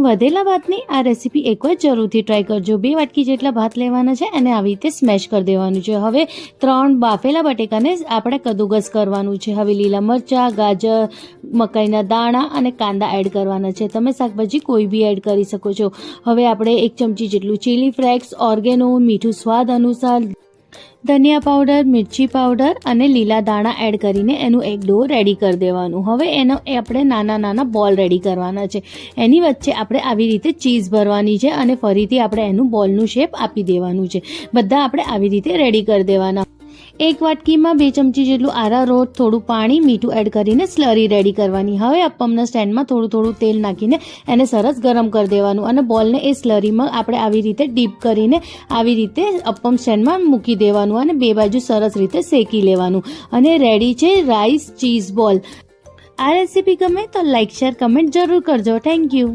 વધેલા ભાતની આ રેસીપી એકવાર જરૂરથી ટ્રાય કરજો। 2 વાટકી જેટલા ભાત લેવાના છે અને આવી રીતે સ્મેશ કરી દેવાનું છે। હવે 3 બાફેલા બટેકાને આપણે કદુકસ કરવાનું છે। હવે લીલા મરચાં, ગાજર, મકાઈના દાણા અને કાંદા એડ કરવાના છે। તમે શાકભાજી કોઈ બી એડ કરી શકો છો। હવે આપણે 1 ચમચી જેટલું ચીલી ફ્લેક્સ, ઓર્ગેનો, મીઠું સ્વાદ અનુસાર, ધનિયા પાવડર, મિર્ચી પાવડર અને લીલા દાણા એડ કરીને એનું એક ડો રેડી કરી દેવાનું। હવે એનો આપણે નાના નાના બોલ રેડી કરવાના છે। એની વચ્ચે આપણે આવી રીતે ચીઝ ભરવાની છે અને ફરીથી આપણે એનું બોલનું શેપ આપી દેવાનું છે। બધા આપણે આવી રીતે રેડી કરી દેવાના। 1 વાટકીમાં 2 ચમચી જેટલું આરારોટ, થોડું પાણી, મીઠું એડ કરીને સ્લરી રેડી કરવાની। હવે અપ્પમના સ્ટેન્ડમાં થોડું તેલ નાખીને એને સરસ ગરમ કરી દેવાનું અને બોલને એ સ્લરીમાં આપણે આવી રીતે ડીપ કરીને આવી રીતે અપ્પમ સ્ટેન્ડમાં મૂકી દેવાનું અને 2 બાજુ સરસ રીતે શેકી લેવાનું અને રેડી છે રાઈસ ચીઝ બોલ। આ રેસીપી ગમે તો લાઈક, શેર, કમેન્ટ જરૂર કરજો। Thank you.